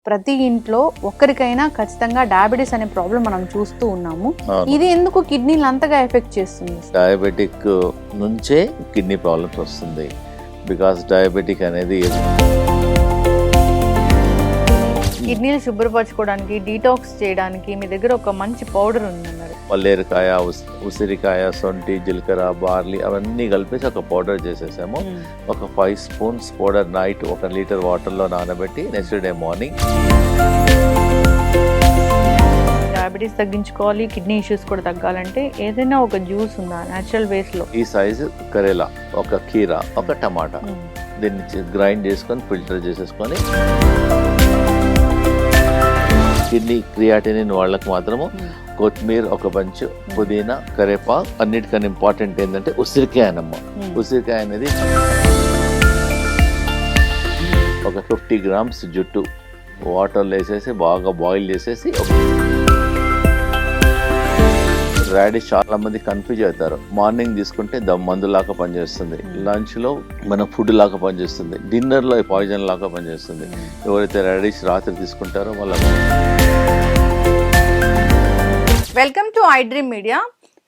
ప్రతి ఇంట్లో ఒక్కరికైనా ఖచ్చితంగా డయాబెటీస్ అనే ప్రాబ్లం మనం చూస్తూ ఉన్నాము. అవును. ఇది ఎందుకు కిడ్నీలు అంతగా ఎఫెక్ట్ చేస్తుంది? డయాబెటిక్ నుంచే కిడ్నీ ప్రాబ్లమ్స్ వస్తుంది. బికాస్ డయాబెటిక్ అనేది కిడ్నీలు శుభ్రపరచుకోవడానికి, డీటాక్స్ చేయడానికి మీ దగ్గర ఒక మంచి పౌడర్ ఉందన్నారు. పల్లేరుకాయ, ఉసిరికాయ, సొంటి, జీలకర్ర, బార్లీ అవన్నీ కలిపేసి ఒక పౌడర్ చేసేసాము. ఒక 5 స్పూన్స్ పౌడర్ నైట్ 1 లీటర్ వాటర్లో నానబెట్టి నెక్స్ట్ డే మార్నింగ్. డయాబెటీస్ తగ్గించుకోవాలి, కిడ్నీ ఇష్యూస్ కూడా తగ్గాలంటే ఏదైనా ఒక జ్యూస్ ఉందా న్యాచురల్ వేస్ లో? ఈ సైజు కరేలా, ఒక కీరా, ఒక టమాటా, దీన్ని గ్రైండ్ చేసుకొని ఫిల్టర్ చేసేసుకొని కిడ్నీ క్రియాటినిన్ వాళ్ళకి మాత్రము కొత్తిమీర, ఒక బంచు పుదీనా, కరేపాకు, అన్నిటికన్నా ఇంపార్టెంట్ ఏంటంటే ఉసిరికాయ అన్నమ్మ. ఉసిరికాయ అనేది ఒక 50 గ్రామ్స్ జుట్టు వాటర్లో వేసేసి బాగా బాయిల్ చేసేసి. రాడిష్ చాలా మంది కన్ఫ్యూజ్ అవుతారు. మార్నింగ్ తీసుకుంటే మందులాగా పనిచేస్తుంది, లంచ్ లో మన ఫుడ్ లాగా పనిచేస్తుంది, డిన్నర్ లో పాయిజన్ లాగా పనిచేస్తుంది. ఎవరైతే రాడిష్ రాత్రి తీసుకుంటారో వాళ్ళ. Welcome to I dream media.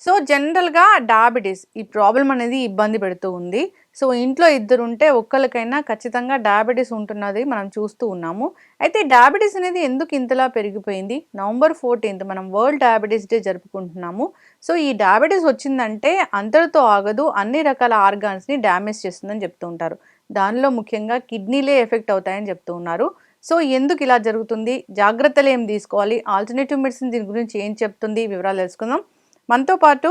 So జనరల్గా డయాబెటీస్ ఈ ప్రాబ్లం అనేది ఇబ్బంది పెడుతూ ఉంది. సో ఇంట్లో ఇద్దరు ఉంటే ఒక్కరికైనా ఖచ్చితంగా డయాబెటీస్ ఉంటున్నది మనం చూస్తూ ఉన్నాము. అయితే డయాబెటీస్ అనేది ఎందుకు ఇంతలా పెరిగిపోయింది? నవంబర్ 14th మనం వరల్డ్ డయాబెటీస్ డే జరుపుకుంటున్నాము. సో ఈ డయాబెటీస్ వచ్చిందంటే అంతటితో ఆగదు, అన్ని రకాల ఆర్గాన్స్ని డ్యామేజ్ చేస్తుందని చెప్తూ ఉంటారు. దానిలో ముఖ్యంగా కిడ్నీలే ఎఫెక్ట్ అవుతాయని చెప్తూ ఉన్నారు. సో ఎందుకు ఇలా జరుగుతుంది, జాగ్రత్తలు ఏం తీసుకోవాలి, ఆల్టర్నేటివ్ మెడిసిన్ దీని గురించి ఏం చెప్తుంది, వివరాలు తెలుసుకుందాం. మనతో పాటు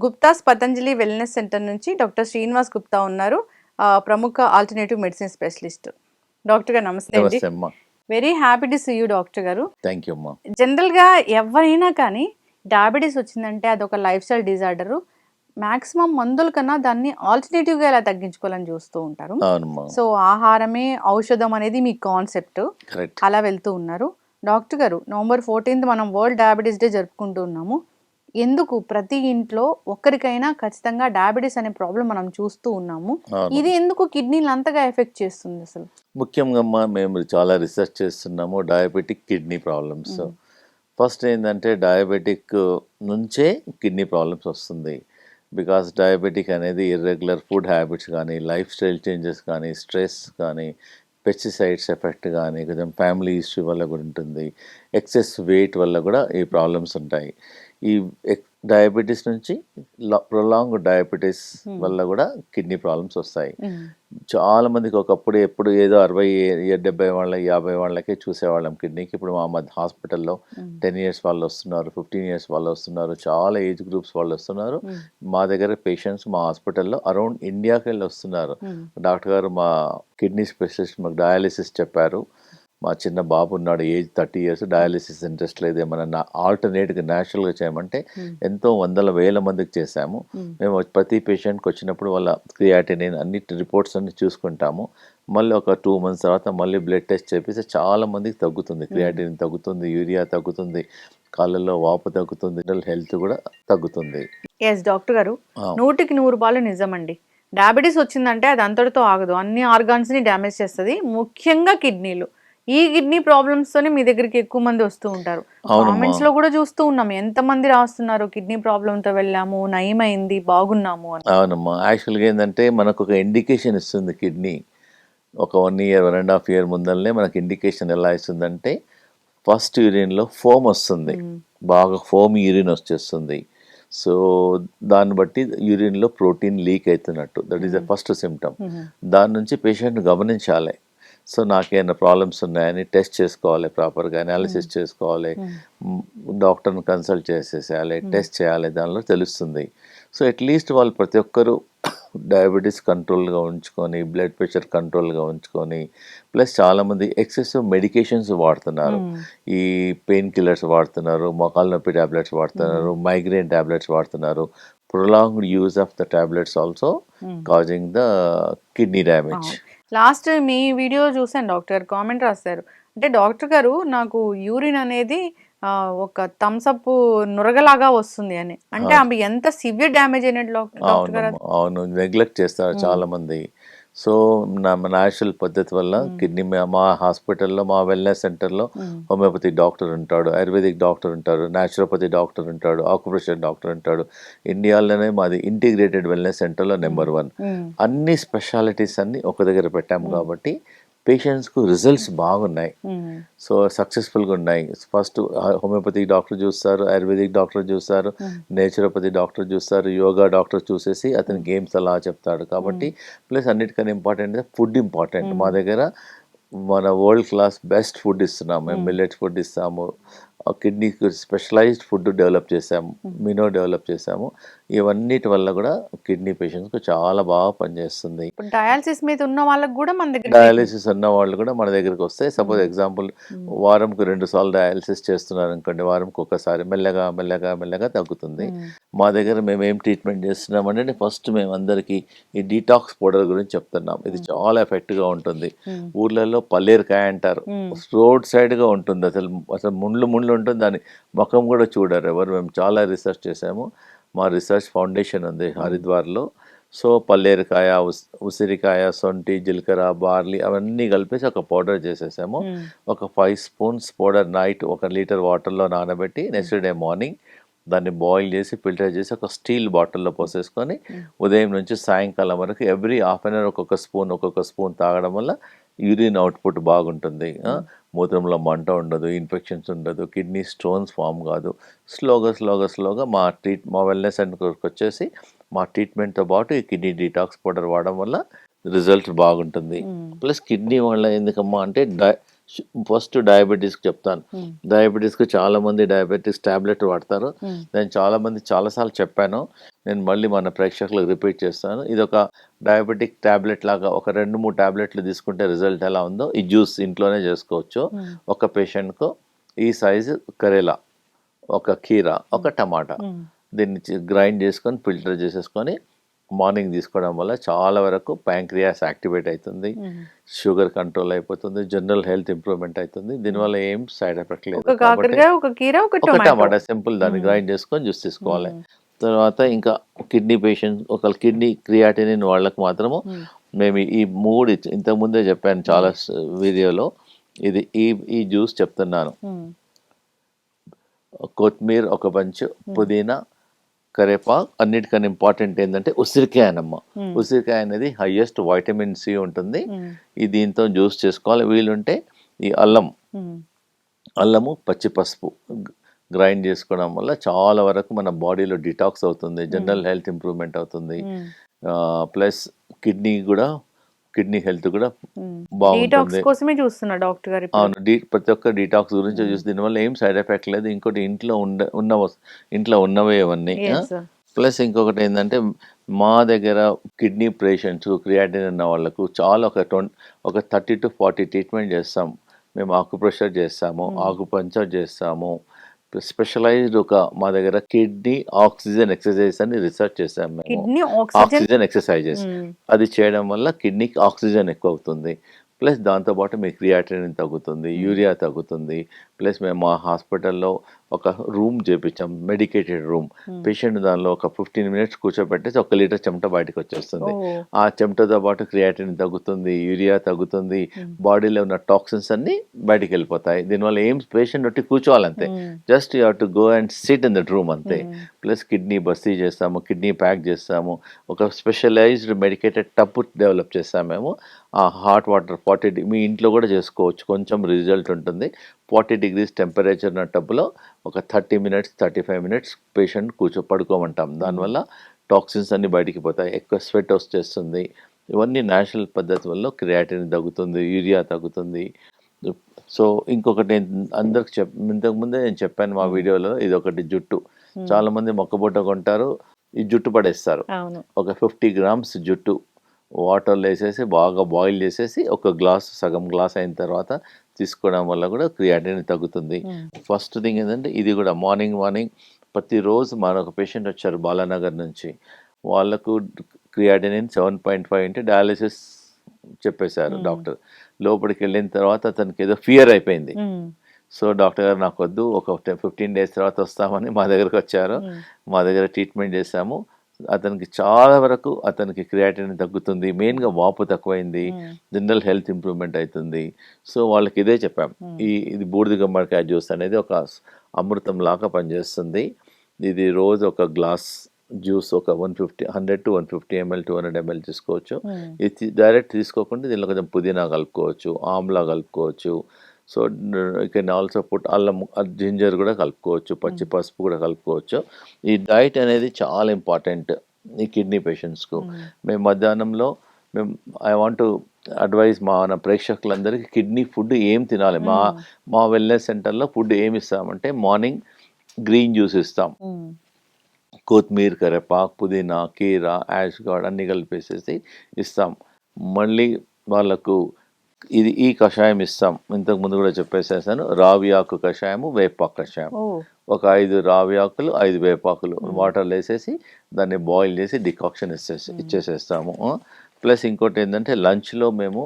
గుప్తాస్ పతంజలి వెల్నెస్ సెంటర్ నుంచి డాక్టర్ శ్రీనివాస్ గుప్తా ఉన్నారు, ప్రముఖ ఆల్టర్నేటివ్ మెడిసిన్ స్పెషలిస్ట్. డాక్టర్ గారు నమస్తే అండి. Very happy to see you doctor గారు. థ్యాంక్ యూ అమ్మా. జనరల్గా ఎవరైనా కానీ డయాబెటీస్ వచ్చిందంటే అదొక లైఫ్ స్టైల్ డిజార్డరు. మాక్సిమం మందుల కన్నా దాన్ని ఆల్టర్నేటివ్గా ఎలా తగ్గించుకోవాలని చూస్తూ ఉంటారు. సో ఆహారమే ఔషధం అనేది మీ కాన్సెప్ట్, అలా వెళ్తూ ఉన్నారు. డాక్టర్ గారు, నవంబర్ 14th మనం వరల్డ్ డయాబెటీస్ డే జరుపుకుంటూ ఉన్నాము. ఎందుకు ప్రతి ఇంట్లో ఒక్కరికైనా ఖచ్చితంగా డయాబెటీస్ అనే ప్రాబ్లం మనం చూస్తూ ఉన్నాము. ఇది ఎందుకు కిడ్నీలు అంతగా ఎఫెక్ట్ చేస్తుంది అసలు? ముఖ్యంగా మేము చాలా రీసెర్చ్ చేస్తున్నాము డయాబెటిక్ కిడ్నీ ప్రాబ్లమ్స్. ఫస్ట్ ఏంటంటే డయాబెటిక్ నుంచే కిడ్నీ ప్రాబ్లమ్స్ వస్తుంది. బికాస్ డయాబెటిక్ అనేది ఇర్రెగ్యులర్ ఫుడ్ హ్యాబిట్స్ కానీ, లైఫ్ స్టైల్ చేంజెస్ కానీ, స్ట్రెస్ కానీ, పెస్టిసైడ్స్ ఎఫెక్ట్ కానీ, కొంచెం ఫ్యామిలీ ఇష్యూ వల్ల కూడా ఉంటుంది, ఎక్సెస్ వెయిట్ వల్ల కూడా ఈ ప్రాబ్లమ్స్ ఉంటాయి. ఈ డయాబెటీస్ నుంచి ప్రొలాంగ్ డయాబెటీస్ వల్ల కూడా కిడ్నీ ప్రాబ్లమ్స్ వస్తాయి. చాలా మందికి ఒకప్పుడు ఎప్పుడు ఏదో 60-70 వాళ్ళ 50 వాళ్ళకే చూసేవాళ్ళం కిడ్నీకి. ఇప్పుడు మా మధ్య హాస్పిటల్లో 10 years వాళ్ళు వస్తున్నారు, 15 years వాళ్ళు వస్తున్నారు, చాలా ఏజ్ గ్రూప్స్ వాళ్ళు వస్తున్నారు. మా దగ్గర పేషెంట్స్ మా హాస్పిటల్లో అరౌండ్ ఇండియాకి వెళ్ళి వస్తున్నారు. డాక్టర్ గారు మా కిడ్నీ స్పెషలిస్ట్ మాకు డయాలిసిస్ చెప్పారు, మా చిన్న బాబు ఉన్నాడు, ఏజ్ 30 years, డయాలిసిస్ ఇంట్రెస్ట్ లేదు, ఏమన్నా ఆల్టర్నేట్గా న్యాచురల్గా చేయమంటే ఎంతో వేల మందికి చేశాము. మేము ప్రతి పేషెంట్కి వచ్చినప్పుడు వాళ్ళ క్రియాటినిన్ అన్ని రిపోర్ట్స్ అన్ని చూసుకుంటాము. మళ్ళీ ఒక 2 months తర్వాత మళ్ళీ బ్లడ్ టెస్ట్ చేపిస్తే చాలా మందికి తగ్గుతుంది, క్రియాటినిన్ తగ్గుతుంది, యూరియా తగ్గుతుంది, కాళ్ళల్లో వాపు తగ్గుతుంది, హెల్త్ కూడా తగ్గుతుంది. ఎస్ డాక్టర్ గారు, 100% నిజమండి. డయాబెటీస్ వచ్చిందంటే అది అంతటితో ఆగదు, అన్ని ఆర్గాన్స్ని డ్యామేజ్ చేస్తుంది, ముఖ్యంగా కిడ్నీలు. ఈ కిడ్నీ ప్రాబ్లమ్స్ తోనే మీ దగ్గరికి ఎక్కువ మంది వస్తూ ఉంటారు. కామెంట్స్ లో కూడా చూస్తూ ఉన్నాం, ఎంత మంది రాస్తున్నారు కిడ్నీ ప్రాబ్లమ్ తో వెళ్ళాము, నయమైంది, బాగున్నాము అని. అవునమ్మా, యాక్చువల్గా ఏంటంటే మనకు ఒక ఇండికేషన్ ఇస్తుంది కిడ్నీ. ఒక 1 year 1.5 year ముందరనే మనకు ఇండికేషన్ ఎలా ఇస్తుందంటే, ఫస్ట్ యూరిన్లో ఫోమ్ వస్తుంది, బాగా ఫోమ్ యూరిన్ వచ్చేస్తుంది. సో దాన్ని బట్టి యూరిన్లో ప్రోటీన్ లీక్ అవుతున్నట్టు, that is the first symptom. దాని నుంచి పేషెంట్ గమనించాలి. సో నాకేమైనా ప్రాబ్లమ్స్ ఉన్నాయని టెస్ట్ చేసుకోవాలి, ప్రాపర్గా అనాలిసిస్ చేసుకోవాలి, డాక్టర్ని కన్సల్ట్ చేసేసేయాలి, టెస్ట్ చేయాలి, దానిలో తెలుస్తుంది. సో అట్లీస్ట్ వాళ్ళు ప్రతి ఒక్కరూ డయాబెటీస్ కంట్రోల్గా ఉంచుకొని, బ్లడ్ ప్రెషర్ కంట్రోల్గా ఉంచుకొని, ప్లస్ చాలామంది ఎక్సెసివ్ మెడికేషన్స్ వాడుతున్నారు. ఈ పెయిన్ కిల్లర్స్ వాడుతున్నారు, మోకాళ్ళ నొప్పి ట్యాబ్లెట్స్ వాడుతున్నారు, మైగ్రేన్ ట్యాబ్లెట్స్ వాడుతున్నారు. Prolonged use of the tablets also causing the kidney damage. Last me video చూసాను, డాక్టర్ కామెంట్ రాశారు, అంటే డాక్టర్ గారు నాకు యూరిన్ అనేది ఒక థమ్స్అప్ నురగలాగా వస్తుంది అని. అంటే అవి ఎంత సివియర్ డ్యామేజ్ అయినట్టు డాక్టర్ గారు? అవును, నెగ్లెక్ట్ చేస్తారు చాలా మంది. సో నా న్యాచురల్ పద్ధతి వల్ల కిడ్నీ మా హాస్పిటల్లో మా వెల్నెస్ సెంటర్లో హోమియోపతి డాక్టర్ ఉంటాడు, ఆయుర్వేదిక్ డాక్టర్ ఉంటాడు, న్యాచురోపతి డాక్టర్ ఉంటాడు, ఆక్యుప్రెషర్ డాక్టర్ ఉంటాడు. ఇండియాలోనే మాది ఇంటిగ్రేటెడ్ వెల్నెస్ సెంటర్లో నెంబర్ 1. అన్ని స్పెషాలిటీస్ అన్ని ఒక దగ్గర పెట్టాము కాబట్టి పేషెంట్స్కు రిజల్ట్స్ బాగున్నాయి. సో సక్సెస్ఫుల్గా ఉన్నాయి. ఫస్ట్ హోమియోపతిక్ డాక్టర్ చూస్తారు, ఆయుర్వేదిక్ డాక్టర్ చూస్తారు, నేచురోపతి డాక్టర్ చూస్తారు, యోగా డాక్టర్ చూసేసి అతని గేమ్స్ అలా చెప్తాడు. కాబట్టి ప్లస్ అన్నిటికన్నా ఇంపార్టెంట్ ఫుడ్ ఇంపార్టెంట్. మా దగ్గర మన వరల్డ్ క్లాస్ బెస్ట్ ఫుడ్ ఇస్తున్నాము. మేము మిల్లెట్ ఫుడ్ ఇస్తాము, కిడ్నీకి స్పెషలైజ్డ్ ఫుడ్ డెవలప్ చేసాము, మినో డెవలప్ చేసాము. ఇవన్నిటి వల్ల కూడా కిడ్నీ పేషెంట్స్కు చాలా బాగా పనిచేస్తుంది. ఇప్పుడు డయాలసిస్ మీద ఉన్న వాళ్ళకి కూడా మన దగ్గర డయాలసిస్ ఉన్న వాళ్ళు కూడా మన దగ్గరికి వస్తే సపోజ్ ఎగ్జాంపుల్ వారంకు 2 సార్లు డయాలసిస్ చేస్తున్నారు అనుకోండి, వారంకి ఒకసారి మెల్లగా మెల్లగా మెల్లగా తగ్గుతుంది. మా దగ్గర మేము ఏం ట్రీట్మెంట్ చేస్తున్నామంటే ఫస్ట్ మేము అందరికీ ఈ డీటాక్స్ పౌడర్ గురించి చెప్తున్నాం. ఇది చాలా ఎఫెక్ట్గా ఉంటుంది. ఊర్లలో పల్లేరుకాయ అంటారు, రోడ్ సైడ్గా ఉంటుంది, అసలు ముండ్లు ఉంటుంది, దాని ముఖం కూడా చూడరు ఎవరు. మేము చాలా రీసెర్చ్ చేసాము. మా రీసెర్చ్ ఫౌండేషన్ ఉంది హరిద్వార్లో. సో పల్లేరుకాయ, ఉసిరికాయ, సొంటి, జీలకర్ర, బార్లీ అవన్నీ కలిపేసి ఒక పౌడర్ చేసేసాము. ఒక 5 స్పూన్స్ పౌడర్ నైట్ 1 లీటర్ వాటర్లో నానబెట్టి నెక్స్ట్ డే మార్నింగ్ దాన్ని బాయిల్ చేసి ఫిల్టర్ చేసి ఒక స్టీల్ బాటిల్లో పోసేసుకొని ఉదయం నుంచి సాయంకాలం వరకు ఎవ్రీ హాఫ్ అన్ అవర్ ఒక్కొక్క స్పూన్ తాగడం వల్ల యూరిన్ అవుట్పుట్ బాగుంటుంది. మూత్రంలో మంట ఉండదు, ఇన్ఫెక్షన్స్ ఉండదు, కిడ్నీ స్టోన్స్ ఫామ్ కాదు. స్లోగా మా వెల్నెస్ సెంటర్కి వచ్చేసి మా ట్రీట్మెంట్తో పాటు ఈ కిడ్నీ డీటాక్స్ పౌడర్ వాడడం వల్ల రిజల్ట్ బాగుంటుంది. ప్లస్ కిడ్నీ వల్ల ఎందుకమ్మా అంటే ఫస్ట్ డయాబెటీస్కి చెప్తాను. డయాబెటీస్కి చాలామంది డయాబెటీస్ ట్యాబ్లెట్ వాడతారు. నేను చాలామంది చాలాసార్లు చెప్పాను, నేను మళ్ళీ మన ప్రేక్షకులకు రిపీట్ చేస్తాను. ఇది ఒక డయాబెటిక్ ట్యాబ్లెట్ లాగా ఒక 2-3 ట్యాబ్లెట్లు తీసుకుంటే రిజల్ట్ ఎలా ఉందో ఈ జ్యూస్ ఇంట్లోనే చేసుకోవచ్చు. ఒక పేషెంట్కు ఈ సైజు కరేలా, ఒక కీరా, ఒక టమాటా, దీన్ని గ్రైండ్ చేసుకొని ఫిల్టర్ చేసేసుకొని మార్నింగ్ తీసుకోవడం వల్ల చాలా వరకు ప్యాంక్రియాస్ యాక్టివేట్ అవుతుంది, షుగర్ కంట్రోల్ అయిపోతుంది, జనరల్ హెల్త్ ఇంప్రూవ్మెంట్ అవుతుంది. దీనివల్ల ఏం సైడ్ ఎఫెక్ట్ లేదు. ఒక టమాటా సింపుల్ దాన్ని గ్రైండ్ చేసుకొని జ్యూస్ తీసుకోవాలి. తర్వాత ఇంకా కిడ్నీ పేషెంట్ ఒక కిడ్నీ క్రియాటినిన్ వాళ్ళకి మాత్రము మేము ఈ 3 ఇంతకుముందే చెప్పాను చాలా వీడియోలో. ఇది ఈ జ్యూస్ చెప్తున్నాను. కొత్తిమీర ఒక బంచ్, పుదీనా, కరేపాకు, అన్నిటికన్నా ఇంపార్టెంట్ ఏంటంటే ఉసిరికాయనమ్మ. ఉసిరికాయ అనేది హైయెస్ట్ వైటమిన్ సి ఉంటుంది. ఈ దీంతో జ్యూస్ చేసుకోవాలి. వీలుంటే ఈ అల్లము, పచ్చి పసుపు గ్రైండ్ చేసుకోవడం వల్ల చాలా వరకు మన బాడీలో డిటాక్స్ అవుతుంది, జనరల్ హెల్త్ ఇంప్రూవ్మెంట్ అవుతుంది. ప్లస్ కిడ్నీ హెల్త్ కూడా బాగుంటుంది. అవును, ప్రతి ఒక్క డీటాక్స్ గురించి చూసి దీనివల్ల ఏం సైడ్ ఎఫెక్ట్ లేదు. ఇంకోటి ఇంట్లో ఉన్నవే ఇవన్నీ. ప్లస్ ఇంకొకటి ఏంటంటే మా దగ్గర కిడ్నీ పేషెంట్స్ క్రియాటిన్ ఉన్న వాళ్ళకు చాలా ఒక 30 to 40 ట్రీట్మెంట్ చేస్తాం. మేము ఆకుప్రెషర్ చేస్తాము, ఆకుపంచర్ చేస్తాము. స్పెషలైజ్డ్ మా దగ్గర కిడ్నీ ఆక్సిజన్ ఎక్సర్సైజ్ అని రీసెర్చ్ చేసాము మేము. ఆక్సిజన్ ఎక్సర్సైజెస్ అది చేయడం వల్ల కిడ్నీకి ఆక్సిజన్ ఎక్కువ అవుతుంది. ప్లస్ దాంతోపాటు మీ క్రియాటినిన్ తగ్గుతుంది, యూరియా తగ్గుతుంది. ప్లస్ మేము మా హాస్పిటల్లో ఒక రూమ్ చేపించాం, మెడికేటెడ్ రూమ్. పేషెంట్ దానిలో ఒక 15 minutes కూర్చోబెట్టేసి 1 లీటర్ చెమట బయటకు వచ్చేస్తుంది. ఆ చెమటతో పాటు క్రియాటినిన్ తగ్గుతుంది, యూరియా తగ్గుతుంది, బాడీలో ఉన్న టాక్సిన్స్ అన్ని బయటికి వెళ్ళిపోతాయి. దీనివల్ల ఏం పేషెంట్ ఒట్టి కూర్చోవాలంతే, just you have to go and sit in that room అంతే. ప్లస్ కిడ్నీ బస్తీ చేస్తాము, కిడ్నీ ప్యాక్ చేస్తాము. ఒక స్పెషలైజ్డ్ మెడికేటెడ్ టబ్ డెవలప్ చేస్తాము మేము. ఆ హాట్ వాటర్ 40 మీ ఇంట్లో కూడా చేసుకోవచ్చు, కొంచెం రిజల్ట్ ఉంటుంది. 40 degrees టెంపరేచర్ ఉన్న టబ్లో ఒక 30 minutes 35 minutes పేషెంట్ పడుకోమంటాం. దానివల్ల టాక్సిన్స్ అన్నీ బయటికి పోతాయి, ఎక్కువ స్వెట్ వచ్చేస్తుంది. ఇవన్నీ న్యాచురల్ పద్ధతి వల్ల క్రియాటినిన్ తగ్గుతుంది, యూరియా తగ్గుతుంది. సో ఇంకొకటి అందరికి ఇంతకుముందే నేను చెప్పాను మా వీడియోలో, ఇది ఒకటి జుట్టు. చాలామంది మొక్కబొట్ట కొంటారు, ఈ జుట్టు పడేస్తారు. ఒక 50 grams జుట్టు వాటర్లో వేసేసి బాగా బాయిల్ చేసేసి సగం గ్లాస్ అయిన తర్వాత తీసుకోవడం వల్ల కూడా క్రియాటినిన్ తగ్గుతుంది. ఫస్ట్ థింగ్ ఏంటంటే ఇది కూడా మార్నింగ్ ప్రతిరోజు మరొక పేషెంట్ వచ్చారు బాలానగర్ నుంచి. వాళ్ళకు క్రియాటినిన్ 7.5 అంటే డయాలసిస్ చెప్పేశారు డాక్టర్. లోపలికి వెళ్ళిన తర్వాత అతనికి ఏదో ఫియర్ అయిపోయింది. సో డాక్టర్ గారు నాకు వద్దు, ఒక 15 days తర్వాత వస్తామని మా దగ్గరకు వచ్చారు. మా దగ్గర ట్రీట్మెంట్ చేశాము. అతనికి చాలా వరకు అతనికి క్రియాటిన్ తగ్గుతుంది, మెయిన్గా వాపు తక్కువైంది, జనరల్ హెల్త్ ఇంప్రూవ్మెంట్ అవుతుంది. సో వాళ్ళకి ఇదే చెప్పాం, ఇది బూడిద గుమ్మడికాయ జ్యూస్ అనేది ఒక అమృతం లాగా పనిచేస్తుంది. ఇది రోజు ఒక గ్లాస్ జ్యూస్ ఒక 100 to 150 ml 200 ml తీసుకోవచ్చు. ఇది డైరెక్ట్ తీసుకోకుండా దీనిలో కొంచెం పుదీనా కలుపుకోవచ్చు, ఆమ్లా కలుపుకోవచ్చు. So you can also put అల్లం, జింజర్ కూడా కలుపుకోవచ్చు, పచ్చి పసుపు కూడా కలుపుకోవచ్చు. ఈ డైట్ అనేది చాలా ఇంపార్టెంట్ ఈ కిడ్నీ పేషెంట్స్కు. మేము మధ్యాహ్నంలో ఐ వాంట్ టు అడ్వైజ్ మన ప్రేక్షకులందరికీ కిడ్నీ ఫుడ్ ఏం తినాలి. మా వెల్నెస్ సెంటర్లో ఫుడ్ ఏమి ఇస్తామంటే మార్నింగ్ గ్రీన్ జ్యూస్ ఇస్తాం, కొత్తిమీర, కరివేపాకు, పుదీనా, కీరా, యాష్ గార్డ్ అన్నీ కలిపేసేసి ఇస్తాం. మళ్ళీ వాళ్ళకు ఈ కషాయం ఇస్తాం, ఇంతకుముందు కూడా చెప్పేసేసాను, రావి ఆకు కషాయము, వేపాకు కషాయం. ఒక 5 రావి ఆకులు 5 వేపాకులు వాటర్లో వేసేసి దాన్ని బాయిల్ చేసి డికాక్షన్ ఇచ్చేసేస్తాము. ప్లస్ ఇంకోటి ఏంటంటే లంచ్లో మేము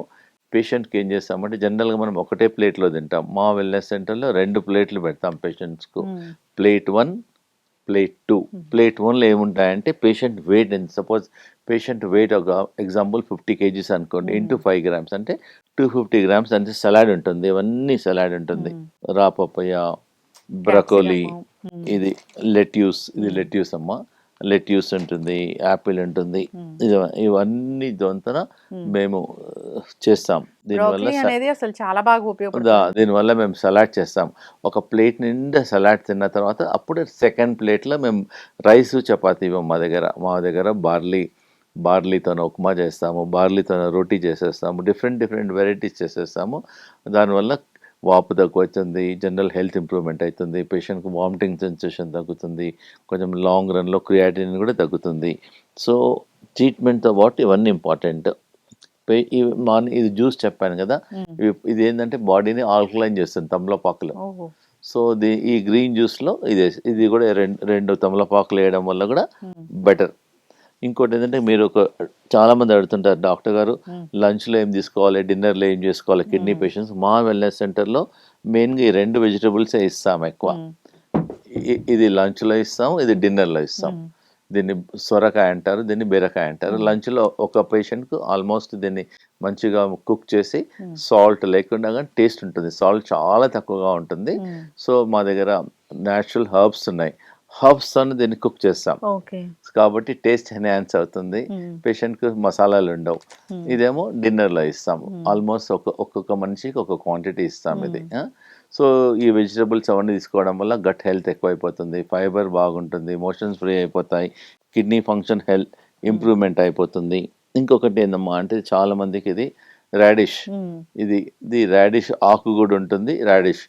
పేషెంట్కి ఏం చేస్తామంటే జనరల్గా మనం ఒకటే ప్లేట్లో తింటాం. మా వెల్నెస్ సెంటర్లో 2 ప్లేట్లు పెడతాం పేషెంట్స్కు. Plate 1, plate 2. ప్లేట్ 1లో ఏముంటాయంటే పేషెంట్ వెయిట్ ఎంత, సపోజ్ పేషెంట్ వెయిట్ ఒక ఎగ్జాంపుల్ 50 kgs అనుకోండి, ఇంటూ 5 grams అంటే 250 grams అంటే సలాడ్ ఉంటుంది, ఇవన్నీ సలాడ్ ఉంటుంది. రా పపయ, బ్రకోలీ, ఇది లెట్యూస్ అమ్మ, లెట్యూస్ ఉంటుంది, యాపిల్ ఉంటుంది, ఇవన్నీ దొంతన మేము చేస్తాం. దీనివల్ల మేము సలాడ్ చేస్తాం. ఒక ప్లేట్ నిండా సలాడ్ తిన్న తర్వాత అప్పుడు సెకండ్ ప్లేట్లో మేము రైస్ చపాతీ ఇవ్వం. మా దగ్గర బార్లీతో ఉప్మా చేస్తాము, బార్లీతో రోటీ చేసేస్తాము, డిఫరెంట్ వెరైటీస్ చేసేస్తాము. దానివల్ల వాపు తక్కువవుతుంది, జనరల్ హెల్త్ ఇంప్రూవ్మెంట్ అవుతుంది, పేషెంట్కి వామిటింగ్ సెన్సేషన్ తగ్గుతుంది, కొంచెం లాంగ్ రన్లో క్రియాటిన్ కూడా తగ్గుతుంది. సో ట్రీట్మెంట్తో పాటు ఇవన్నీ ఇంపార్టెంట్. ఇది జ్యూస్ చెప్పాను కదా, ఇది ఏంటంటే బాడీని ఆల్కలైన్ చేస్తుంది, తమలపాకులు. సో ఈ గ్రీన్ జ్యూస్లో ఇది కూడా 2 తమలపాకులు వేయడం వల్ల కూడా బెటర్. ఇంకోటి ఏంటంటే మీరు చాలామంది అడుగుతుంటారు, డాక్టర్ గారు లంచ్లో ఏం తీసుకోవాలి, డిన్నర్లో ఏం చేసుకోవాలి కిడ్నీ పేషెంట్స్. మా వెల్నెస్ సెంటర్లో మెయిన్గా ఈ 2 వెజిటబుల్సే ఇస్తాం ఎక్కువ. ఇది లంచ్లో ఇస్తాం, ఇది డిన్నర్లో ఇస్తాం. దీన్ని సొరకాయ అంటారు, దీన్ని బీరకాయ అంటారు. లంచ్లో ఒక పేషెంట్కు ఆల్మోస్ట్ దీన్ని మంచిగా కుక్ చేసి సాల్ట్ లేకుండా కానీ టేస్ట్ ఉంటుంది, సాల్ట్ చాలా తక్కువగా ఉంటుంది. సో మా దగ్గర న్యాచురల్ హర్బ్స్ ఉన్నాయి, హర్బ్స్ అని దీన్ని కుక్ చేస్తాం కాబట్టి టేస్ట్ ఎన్హాన్స్ అవుతుంది, పేషెంట్కి మసాలాలు ఉండవు. ఇదేమో డిన్నర్లో ఇస్తాము, ఆల్మోస్ట్ ఒక్కొక్క మనిషికి ఒక క్వాంటిటీ ఇస్తాం ఇది. సో ఈ వెజిటబుల్స్ అవన్నీ తీసుకోవడం వల్ల గట్ హెల్త్ ఎక్కువైపోతుంది, ఫైబర్ బాగుంటుంది, మోషన్స్ ఫ్రీ అయిపోతాయి, కిడ్నీ ఫంక్షన్ హెల్త్ ఇంప్రూవ్మెంట్ అయిపోతుంది. ఇంకొకటి ఏందమ్మా అంటే చాలా మందికి ఇది రాడిష్, ఇది రాడిష్ ఆకు కూడా ఉంటుంది. రాడిష్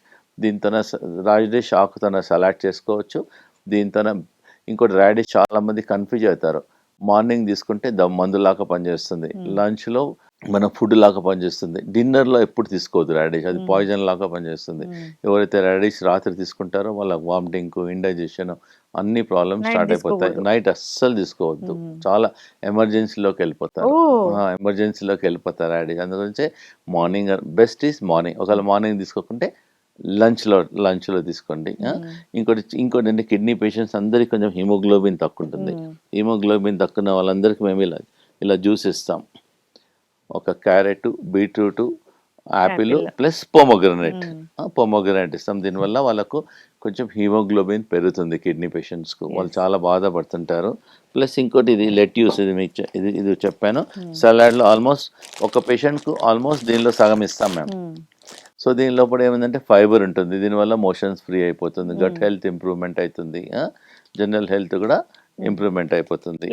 ఆకుతోన సలాడ్ చేసుకోవచ్చు. దీంతో ఇంకోటి రాడిష్ చాలా మంది కన్ఫ్యూజ్ అవుతారు, మార్నింగ్ తీసుకుంటే మందులాగా పనిచేస్తుంది, లంచ్లో మన ఫుడ్ లాగా పనిచేస్తుంది, డిన్నర్లో ఎప్పుడు తీసుకోవద్దు రాడిష్, అది పాయిజన్ లాగా పనిచేస్తుంది. ఎవరైతే రాడిష్ రాత్రి తీసుకుంటారో వాళ్ళకి వామిటింగ్, ఇండైజెషన్ అన్ని ప్రాబ్లమ్స్ స్టార్ట్ అయిపోతాయి. నైట్ అస్సలు తీసుకోవద్దు, చాలా ఎమర్జెన్సీలోకి వెళ్ళిపోతారు రాడిష్. అందుగురించే మార్నింగ్ బెస్ట్ ఈస్ మార్నింగ్. ఒకవేళ మార్నింగ్ తీసుకోకుంటే లంచ్లో తీసుకోండి. ఇంకోటి అంటే కిడ్నీ పేషెంట్స్ అందరికి కొంచెం హిమోగ్లోబిన్ తక్కువ ఉంటుంది. హిమోగ్లోబిన్ తక్కువ వాళ్ళందరికీ మేము ఇలా జ్యూస్ ఇస్తాం. ఒక carrot, beetroot, Apple plus pomegranate ఇస్తాం. దీనివల్ల వాళ్ళకు కొంచెం హిమోగ్లోబిన్ పెరుగుతుంది కిడ్నీ పేషెంట్స్కు, వాళ్ళు చాలా బాధపడుతుంటారు. ప్లస్ ఇంకోటి ఇది లెట్యూస్, ఇది చెప్పాను. సలాడ్లో ఆల్మోస్ట్ ఒక పేషెంట్కు ఆల్మోస్ట్ దీనిలో సగం ఇస్తాం మేము. సో దీని లోపల ఏముందంటే ఫైబర్ ఉంటుంది, దీనివల్ల మోషన్స్ ఫ్రీ అయిపోతుంది, గట్ హెల్త్ ఇంప్రూవ్మెంట్ అవుతుంది, జనరల్ హెల్త్ కూడా ఇంప్రూవ్మెంట్ అయిపోతుంది.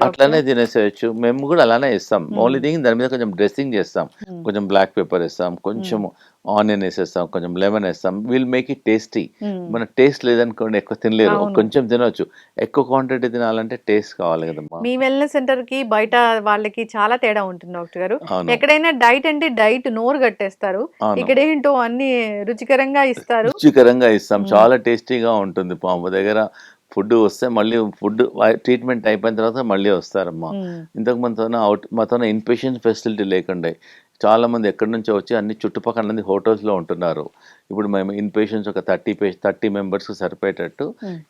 అట్లానే తినేసేయచ్చు, మేము కూడా అలానే ఇస్తాం. ఓన్లీ థింగ్ దాని మీద కొంచెం డ్రెస్సింగ్ చేస్తాం, కొంచెం బ్లాక్ పెప్పర్ వేస్తాం, కొంచెం ఆనియన్ వేసేస్తాం, కొంచెం లెమన్ వేస్తాం. Will make it tasty. మన టేస్ట్ లేదనుకోండి ఎక్కువ తినలేరు, కొంచెం తినొచ్చు. ఎక్కువ క్వాంటిటీ తినాలంటే టేస్ట్ కావాలి కదమ్మా. మీ వెల్నెస్ సెంటర్ కి బయట వాళ్ళకి చాలా తేడా ఉంటుంది డాక్టర్ గారు. ఎక్కడైనా డైట్ అంటే డైట్ నోరు కట్టేస్తారు, ఇక్కడ ఏంటో అన్ని రుచికరంగా ఇస్తాం, చాలా టేస్టీగా ఉంటుంది. పాము దగ్గర ఫుడ్ వస్తే మళ్ళీ ట్రీట్మెంట్ అయిపోయిన తర్వాత మళ్ళీ వస్తారమ్మా. ఇంతకు మాతో ఇన్పేషెంట్ ఫెసిలిటీ లేకుండే, చాలామంది ఎక్కడి నుంచో వచ్చి అన్ని చుట్టుపక్కల అన్ని హోటల్స్లో ఉంటున్నారు. ఇప్పుడు మేము ఇన్ పేషెంట్స్ ఒక 30 మెంబర్స్కి సరిపోయేటట్టు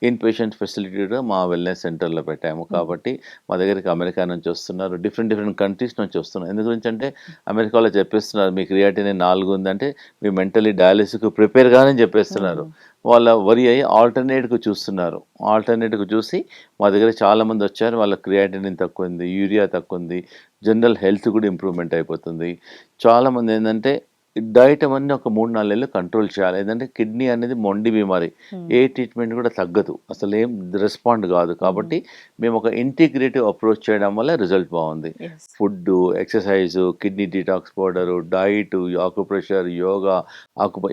ఇన్ పేషెంట్ ఫెసిలిటీగా మా వెల్నెస్ సెంటర్లో పెట్టాము. కాబట్టి మా దగ్గరికి అమెరికా నుంచి వస్తున్నారు, డిఫరెంట్ కంట్రీస్ నుంచి వస్తున్నారు. ఎందు గురించి అంటే అమెరికాలో చెప్పేస్తున్నారు మీ క్రియాటినిన్ 4 ఉందంటే మీ మెంటలీ డయాలిసిస్కి ప్రిపేర్ గానే చెప్పేస్తున్నారు. వాళ్ళ వరి అయ్యి ఆల్టర్నేట్‌గా చూస్తున్నారు. ఆల్టర్నేట్‌గా చూసి మా దగ్గర చాలామంది వచ్చారు. వాళ్ళ క్రియాటినిన్ తక్కువుంది, యూరియా తక్కువుంది, జనరల్ హెల్త్ కూడా ఇంప్రూవ్‌మెంట్ అయిపోతుంది. చాలామంది ఏందంటే డైట్ అవన్నీ ఒక 3, 4 నెలలు కంట్రోల్ చేయాలి. ఏందంటే కిడ్నీ అనేది మొండి బీమారి. ఏ ట్రీట్మెంట్ కూడా తగ్గదు. అసలేం రెస్పాండ్ కాదు. కాబట్టి మేము ఒక ఇంటిగ్రేటివ్ అప్రోచ్ చేయడం వల్ల రిజల్ట్ బాగుంది. Yes. Food, exercise, kidney detox powder, diet, acupressure, yoga,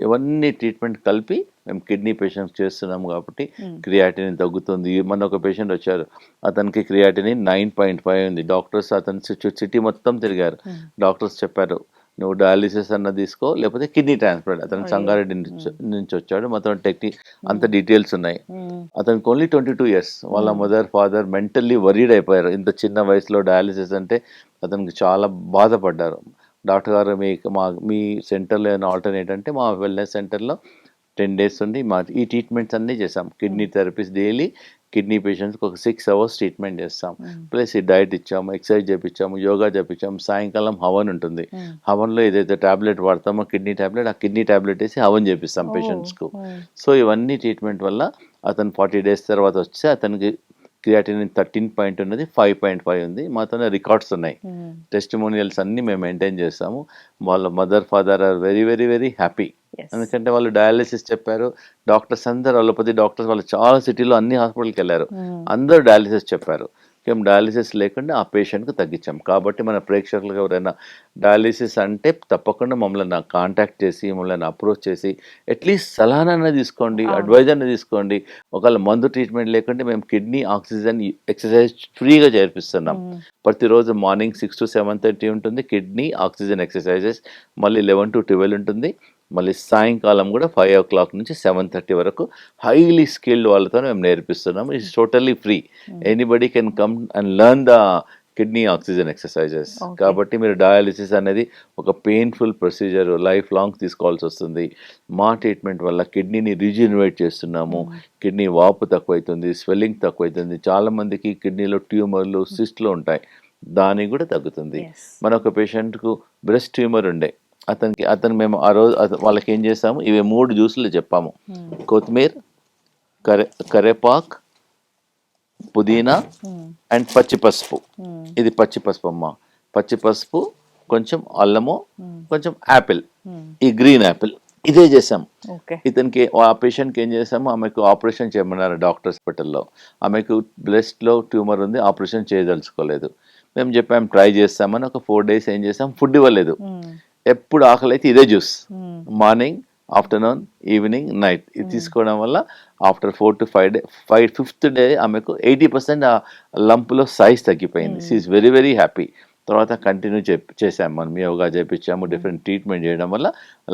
ఇవన్నీ ట్రీట్మెంట్ కలిపి మేము కిడ్నీ పేషెంట్స్ చేస్తున్నాము. కాబట్టి క్రియాటినిన్ తగ్గుతుంది. మొన్న ఒక పేషెంట్ వచ్చారు, అతనికి క్రియాటినిన్ 9.5 ఉంది. డాక్టర్స్ అతని సిటీ మొత్తం తిరిగారు. డాక్టర్స్ చెప్పారు నువ్వు డయాలిసిస్ అన్న తీసుకో, లేకపోతే కిడ్నీ ట్రాన్స్ప్లాంట్. అతను సంగారెడ్డి నుంచి వచ్చాడు. మొత్తం టెక్నిక్ అంత డీటెయిల్స్ ఉన్నాయి. అతనికి ఓన్లీ 22 ఇయర్స్. వాళ్ళ మదర్ ఫాదర్ మెంటల్లీ వరీడ్ అయిపోయారు. ఇంత చిన్న వయసులో డయాలిసిస్ అంటే అతనికి చాలా బాధపడ్డారు. డాక్టర్ గారు మీ సెంటర్లో ఏమైనా ఆల్టర్నేట్ అంటే మా వెల్నెస్ సెంటర్లో 10 days ఉండి ఈ ట్రీట్మెంట్స్ అన్నీ చేసాం. కిడ్నీ థెరపీస్ డైలీ కిడ్నీ పేషెంట్స్కి ఒక 6 hours ట్రీట్మెంట్ చేస్తాం. ప్లస్ ఈ డైట్ ఇచ్చాము, ఎక్సర్సైజ్ చేపించాము, యోగా చేపించాము. సాయంకాలం హవన్ ఉంటుంది. హవన్లో ఏదైతే టాబ్లెట్ వాడతామో కిడ్నీ టాబ్లెట్, ఆ కిడ్నీ టాబ్లెట్ వేసి హవన్ చేపిస్తాం పేషెంట్స్కు. సో ఇవన్నీ ట్రీట్మెంట్ వల్ల అతను 40 days తర్వాత వస్తే అతనికి క్రియాటినిన్ 13 ఉన్నది, 5.5 ఉంది. మాతోనే రికార్డ్స్ ఉన్నాయి. టెస్టిమోనియల్స్ అన్నీ మేము మెయింటైన్ చేస్తాము. వాళ్ళ mother father are very happy. ఎందుకంటే వాళ్ళు డయాలిసిస్ చెప్పారు. డాక్టర్స్ అందరు అలోపతి డాక్టర్స్ వాళ్ళు చాలా సిటీలో అన్ని హాస్పిటల్కి వెళ్ళారు. అందరూ డయాలిసిస్ చెప్పారు. మేము డయాలిసిస్ లేకుండా ఆ పేషెంట్కి తగ్గించాం. కాబట్టి మన ప్రేక్షకులకు ఎవరైనా డయాలిసిస్ అంటే తప్పకుండా మమ్మల్ని కాంటాక్ట్ చేసి మమ్మల్ని అప్రోచ్ చేసి అట్లీస్ట్ సలహానన్నా తీసుకోండి, అడ్వైజ్ అన్న తీసుకోండి. ఒకవేళ మందు ట్రీట్మెంట్ లేకుంటే మేము కిడ్నీ ఆక్సిజన్ ఎక్సర్సైజ్ ఫ్రీగా చేర్పిస్తున్నాం. ప్రతిరోజు మార్నింగ్ 6 to 7:30 ఉంటుంది కిడ్నీ ఆక్సిజన్ ఎక్సర్సైజెస్. మళ్ళీ 11 to 12 ఉంటుంది. మళ్ళీ సాయంకాలం కూడా 5 o'clock నుంచి 7:30 వరకు హైలీ స్కిల్డ్ వాళ్ళతో మేము నేర్పిస్తున్నాము. It's totally free. Anybody can come and learn the kidney oxygen exercises. కాబట్టి మీరు డయాలిసిస్ అనేది ఒక పెయిన్ఫుల్ ప్రొసీజర్, లైఫ్ లాంగ్ తీసుకోవాల్సి వస్తుంది. మా ట్రీట్మెంట్ వల్ల కిడ్నీని రీజనరేట్ చేస్తున్నాము. కిడ్నీ వాపు తక్కువైతుంది, స్వెల్లింగ్ తక్కువైతుంది. చాలామందికి కిడ్నీలో ట్యూమర్లు, సిస్ట్లు ఉంటాయి, దానికి కూడా తగ్గుతుంది. మన ఒక పేషెంట్కు బ్రెస్ట్ ట్యూమర్ ఉండే, అతను మేము ఆ రోజు వాళ్ళకి ఏం చేసాము, ఇవి 3 జ్యూసులు చెప్పాము. కొత్తిమీర, కరేపాక్, పుదీనా అండ్ పచ్చి పసుపు. ఇది పచ్చి పసుపు అమ్మ. పచ్చి పసుపు, కొంచెం అల్లము, కొంచెం యాపిల్, ఈ గ్రీన్ యాపిల్, ఇదే చేసాం. ఇతనికి ఆ పేషెంట్కి ఏం చేసాము, ఆమెకు ఆపరేషన్ చేయమన్నారు డాక్టర్ హాస్పిటల్లో. ఆమెకు బ్రెస్ట్లో ట్యూమర్ ఉంది, ఆపరేషన్ చేయదలుచుకోలేదు. మేము చెప్పాము ట్రై చేస్తామని. ఒక 4 days ఏం చేసాం, ఫుడ్ ఇవ్వలేదు. ఎప్పుడు ఆకలి అయితే ఇదే juice, morning, afternoon, evening, night. ఇది తీసుకోవడం వల్ల after 4 to 5 days, 5th day ఆమెకు 80% ఆ లంప్లో సైజ్ తగ్గిపోయింది. She is very happy. తర్వాత కంటిన్యూ చేసాము. మనం యోగా చేయించాము, డిఫరెంట్ ట్రీట్మెంట్ చేయడం వల్ల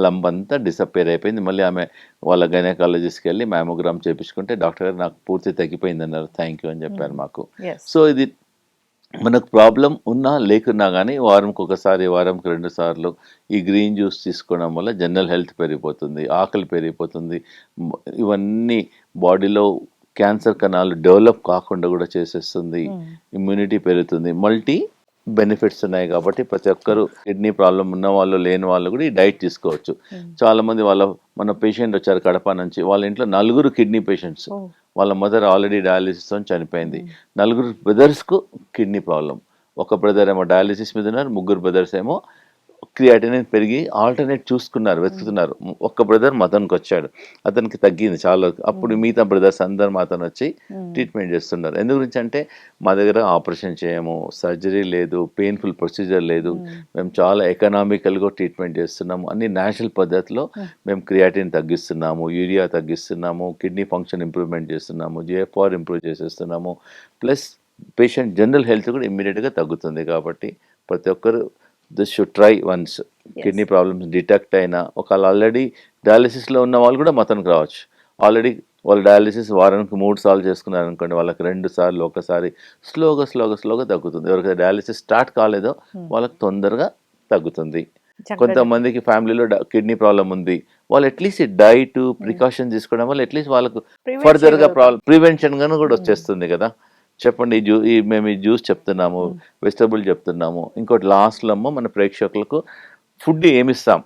లంప్ అంతా డిసప్పేర్ అయిపోయింది. మళ్ళీ ఆమె వాళ్ళ గైనకాలజిస్ట్కి వెళ్ళి మ్యామోగ్రామ్ చేయించుకుంటే డాక్టర్ గారు నాకు పూర్తి తగ్గిపోయింది అన్నారు. థ్యాంక్ యూ అని చెప్పారు మాకు. సో ఇది మనకు ప్రాబ్లం ఉన్నా లేకున్నా కానీ వారంకి ఒకసారి, వారంకి 2 సార్లు ఈ గ్రీన్ జ్యూస్ తీసుకోవడం వల్ల జనరల్ హెల్త్ పెరిగిపోతుంది, ఆకలి పెరిగిపోతుంది. ఇవన్నీ బాడీలో క్యాన్సర్ కణాలు డెవలప్ కాకుండా కూడా చేసేస్తుంది. ఇమ్యూనిటీ పెరుగుతుంది. మల్టీ బెనిఫిట్స్ ఉన్నాయి. కాబట్టి ప్రతి ఒక్కరు కిడ్నీ ప్రాబ్లం ఉన్న వాళ్ళు, లేని వాళ్ళు కూడా ఈ డైట్ తీసుకోవచ్చు. చాలామంది మన పేషెంట్ వచ్చారు కడప నుంచి. వాళ్ళ ఇంట్లో 4 కిడ్నీ పేషెంట్స్. వాళ్ళ మదర్ ఆల్రెడీ డయాలిసిస్తో చనిపోయింది. 4 బ్రదర్స్కు కిడ్నీ ప్రాబ్లం. ఒక బ్రదర్ ఏమో డయాలిసిస్ మీద ఉన్నారు, 3 బ్రదర్స్ ఏమో క్రియాటినిన్ పెరిగి ఆల్టర్నేట్ చూసుకున్నారు, వెతుకుతున్నారు. ఒక్క బ్రదర్ మతన్కి వచ్చాడు, అతనికి తగ్గింది చాలా. అప్పుడు మిగతా బ్రదర్స్ అందరు మాతను వచ్చి ట్రీట్మెంట్ చేస్తున్నారు. ఎందు గురించి అంటే మా దగ్గర ఆపరేషన్ చేయము, సర్జరీ లేదు, పెయిన్ఫుల్ ప్రొసీజర్ లేదు. మేము చాలా ఎకనామికల్గా ట్రీట్మెంట్ చేస్తున్నాము. అన్ని న్యాచురల్ పద్ధతిలో మేము క్రియాటిన్ తగ్గిస్తున్నాము, యూరియా తగ్గిస్తున్నాము, కిడ్నీ ఫంక్షన్ ఇంప్రూవ్మెంట్ చేస్తున్నాము, GFR ఇంప్రూవ్ చేసేస్తున్నాము. ప్లస్ పేషెంట్ జనరల్ హెల్త్ కూడా ఇమ్మీడియట్గా తగ్గుతుంది. కాబట్టి ప్రతి ఒక్కరు this should try once. Kidney problems detect అయినా, ఒకవేళ ఆల్రెడీ డయాలిసిస్లో ఉన్న వాళ్ళు కూడా మతనికి రావచ్చు. ఆల్రెడీ వాళ్ళు డయాలిసిస్ వారానికి 3 సార్లు చేసుకున్నారు అనుకోండి, వాళ్ళకి 2 సార్లు, ఒకసారి స్లోగా తగ్గుతుంది. ఎవరికైతే డయాలిసిస్ స్టార్ట్ కాలేదో వాళ్ళకి తొందరగా తగ్గుతుంది. కొంతమందికి ఫ్యామిలీలో కిడ్నీ ప్రాబ్లం ఉంది, వాళ్ళు అట్లీస్ట్ డైట్ ప్రికాషన్ తీసుకోవడం వల్ల అట్లీస్ట్ వాళ్ళకు ఫర్దర్ గా ప్రివెన్షన్ గాను కూడా వచ్చేస్తుంది కదా. చెప్పండి, మేము ఈ జ్యూస్ చెప్తున్నాము, వెజిటబుల్ చెప్తున్నాము. ఇంకోటి లాస్ట్లో మన ప్రేక్షకులకు ఫుడ్ ఏమిస్తాం,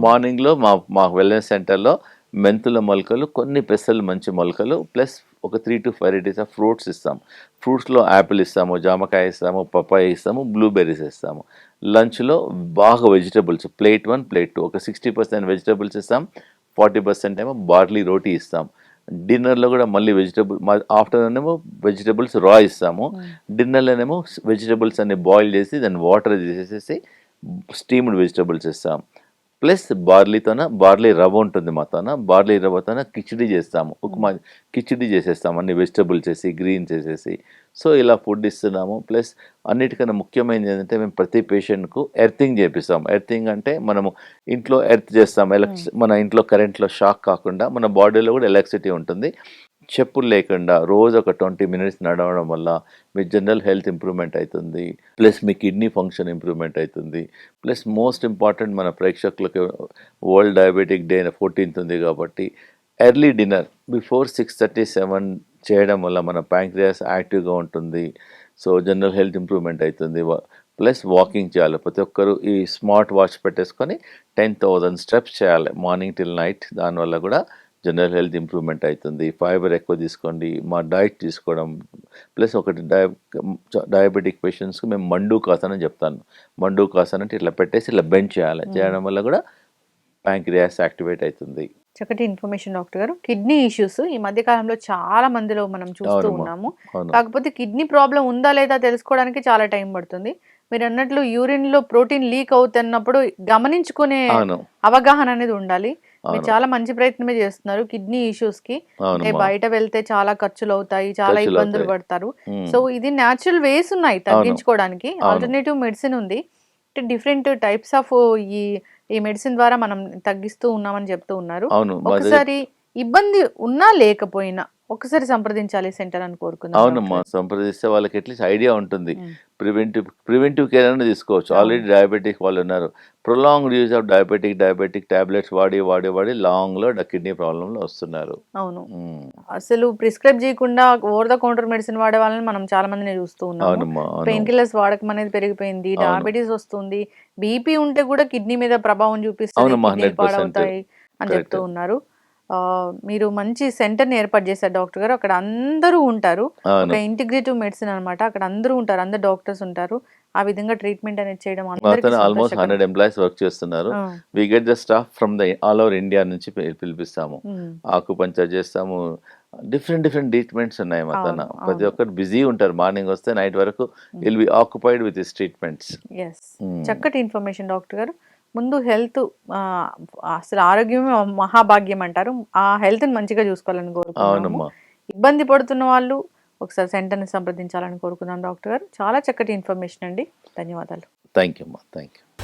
మార్నింగ్ లో మా వెల్నెస్ సెంటర్లో మెంతుల మొలకలు, కొన్ని పెసలు మంచి మొలకలు, ప్లస్ ఒక 3 to 5 వెరైటీస్ ఆఫ్ ఫ్రూట్స్ ఇస్తాం. ఫ్రూట్స్లో యాపిల్ ఇస్తాము, జామకాయ ఇస్తాము, పపాయ ఇస్తాము, బ్లూబెర్రీస్ ఇస్తాము. లంచ్లో బాగా వెజిటబుల్స్, ప్లేట్ 1 ప్లేట్ 2 ఒక 60% వెజిటబుల్స్ ఇస్తాం, 40% ఏమో బార్లీ రోటీ ఇస్తాం. డిన్నర్లో కూడా మళ్ళీ ఆఫ్టర్నూన్ ఏమో వెజిటబుల్స్ రా ఇస్తాము, డిన్నర్లోనేమో వెజిటబుల్స్ అన్ని బాయిల్ చేసి దాన్ని వాటర్ చేసేసి స్టీమ్డ్ వెజిటబుల్స్ ఇస్తాం. ప్లస్ బార్లీ రవ్వ ఉంటుంది మాతోన, బార్లీ రవ్వతోన కిచిడి చేస్తాము, ఉప్మా కిచిడి చేసేస్తాము, అన్ని వెజిటబుల్స్ వేసి గ్రీన్ చేసేసి. సో ఇలా ఫుడ్ ఇస్తున్నాము. ప్లస్ అన్నిటికన్నా ముఖ్యమైనది ఏంటంటే మేము ప్రతి పేషెంట్కు ఎర్తింగ్ చేపిస్తాం. ఎర్తింగ్ అంటే మనము ఇంట్లో ఎర్త్ చేస్తాం, మన ఇంట్లో కరెంట్లో షాక్ కాకుండా మన బాడీలో కూడా ఎలక్ట్రిసిటీ ఉంటుంది. చెప్పులు లేకుండా రోజు ఒక 20 minutes నడవడం వల్ల మీ జనరల్ హెల్త్ ఇంప్రూవ్మెంట్ అవుతుంది, ప్లస్ మీ కిడ్నీ ఫంక్షన్ ఇంప్రూవ్మెంట్ అవుతుంది. ప్లస్ మోస్ట్ ఇంపార్టెంట్, మన ప్రేక్షకులకు వరల్డ్ డయాబెటిక్ డే 14th ఉంది కాబట్టి ఎర్లీ డిన్నర్ బిఫోర్ 6:30-7 చేయడం వల్ల మన ప్యాంక్రియాస్ యాక్టివ్గా ఉంటుంది. సో జనరల్ హెల్త్ ఇంప్రూవ్మెంట్ అవుతుంది. ప్లస్ వాకింగ్ చేయాలి, ప్రతి ఒక్కరు ఈ స్మార్ట్ వాచ్ పెట్టేసుకొని 10,000 steps చేయాలి మార్నింగ్ టిల్ నైట్. దానివల్ల కూడా జనరల్ హెల్త్ ఇంప్రూవ్మెంట్ అవుతుంది. ఫైబర్ ఎక్కువ తీసుకోండి, మా డైట్ తీసుకోవడం. ప్లస్ ఒకటి డయాబెటిక్ పేషెంట్స్కి మేము మండూకాసన్ అని చెప్తాను. మండూకాసన్ అంటే ఇట్లా పెట్టేసి ఇట్లా బెండ్ చేయాలి, చేయడం వల్ల కూడా ప్యాంక్రియాస్ యాక్టివేట్ అవుతుంది. చక్కటి ఇన్ఫర్మేషన్ డాక్టర్ గారు. కిడ్నీ ఇష్యూస్ ఈ మధ్య కాలంలో చాలా మందిలో మనం చూస్తూ ఉన్నాము. కాకపోతే కిడ్నీ ప్రాబ్లం ఉందా లేదా తెలుసుకోవడానికి చాలా టైం పడుతుంది. మీరు అన్నట్లు యూరిన్ లో ప్రోటీన్ లీక్ అవుతున్నప్పుడు గమనించుకునే అవగాహన అనేది ఉండాలి. మీరు చాలా మంచి ప్రయత్నమే చేస్తున్నారు కిడ్నీ ఇష్యూస్ కి. బయట వెళ్తే చాలా ఖర్చులు అవుతాయి, చాలా ఇబ్బందులు పడతారు. సో ఇది న్యాచురల్ వేస్ ఉన్నాయి తగ్గించుకోవడానికి. ఆల్టర్నేటివ్ మెడిసిన్ ఉంది, డిఫరెంట్ టైప్స్ ఆఫ్ ఈ మెడిసిన్ ద్వారా మనం తగ్గిస్తూ ఉన్నామని చెప్తూ ఉన్నారు. ఒకసారి ఇబ్బంది ఉన్నా లేకపోయినా ఒకసారి సంప్రదించాలి సెంటర్ అని కోరుకున్నాను. అవునమ్మా, సంప్రదిస్తే వాళ్ళకి అట్లీస్ట్ ఐడియా ఉంటుంది. ప్రివెంటివ్ కేర్ అనేది తీసుకోవచ్చు. ఆల్రెడీ డయాబెటిక్ వాళ్ళు ఉన్నారు, prolonged use of diabetic tablets వాడి లాంగ్ లో కిడ్నీ ప్రాబ్లమ్ లో వస్తున్నారు. అవును, అసలు ప్రిస్క్రైబ్ చేయకుండా ఓవర్ ద కౌంటర్ మెడిసిన్ వాడే వాళ్ళని మనం చాలా మందిని చూస్తూ ఉన్నాం. పెయిన్ కిల్లర్స్ వాడకం అనేది పెరిగిపోయింది, డయాబెటీస్ వస్తుంది, బీపీ ఉంటే కూడా కిడ్నీ మీద ప్రభావం చూపిస్తుంది, పాడవుతాయి అని చెప్తూ ఉన్నారు. మీరు మంచి సెంటర్ ని ఏర్పాటు చేశారు డాక్టర్ గారు. అక్కడ అందరూ ఉంటారు, ఒక ఇంటిగ్రేటివ్ మెడిసిన్ అన్నమాట. అక్కడ అందరూ ఉంటారు, అందరు డాక్టర్స్ ఉంటారు. ఆ విధంగా ట్రీట్మెంట్ అనేది చేయడం. ఆల్మోస్ట్ 100 ఎంప్లాయీస్ వర్క్ చేస్తున్నారు. We get the staff from the all over India నుంచి పిలిపిస్తాము, ఆకుపంచర్ చేస్తాము, డిఫరెంట్ ట్రీట్మెంట్స్ ఉన్నాయి మాతన. ప్రతి ఒక్కరు బిజీ ఉంటారు, మార్నింగ్ వస్తే నైట్ వరకు will be occupied with his treatments. చక్కటి ఇన్ఫర్మేషన్ డాక్టర్ గారు. ముందు హెల్త్, అసలు ఆరోగ్యమే మహాభాగ్యం అంటారు. ఆ హెల్త్ ని మంచిగా చూసుకోవాలని కోరుకుంటున్నాము. ఇబ్బంది పడుతున్న వాళ్ళు ఒకసారి సెంటర్ ని సంప్రదించాలని కోరుకున్నాను డాక్టర్ గారు. చాలా చక్కటి ఇన్ఫర్మేషన్ అండి, ధన్యవాదాలు. Thank you.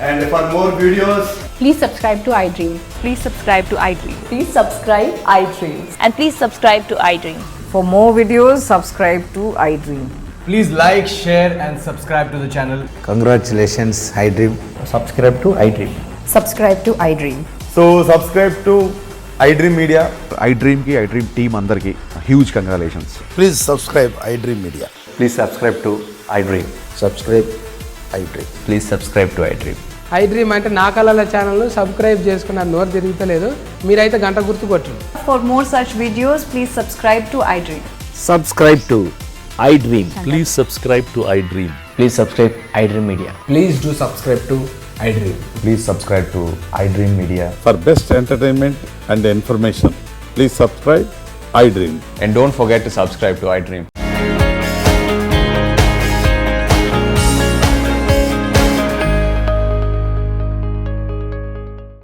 And for more videos, please subscribe to iDream. Please subscribe to iDream. Please subscribe iDream. And please subscribe to iDream. For more videos, subscribe to iDream. please like, share and subscribe to the channel. Congratulations, iDream. Subscribe to iDream. Subscribe to iDream. So subscribe to iDream Media. iDream team andarki huge congratulations. Please subscribe iDream Media. Please subscribe to iDream. Subscribe iDream. Please subscribe to iDream. iDream అంటే నా కళల ఛానల్ను subscribe చేసుకున్న నోరు తిరుగుతలేదు, మీరైతే గంట గుర్తు కొట్టండి. For more such videos, please subscribe to iDream. Subscribe to iDream. Please subscribe to iDream. Please subscribe iDream Media. Please do subscribe to iDream. Please subscribe to iDream Media. For best entertainment and information, please subscribe iDream. And don't forget to subscribe to iDream.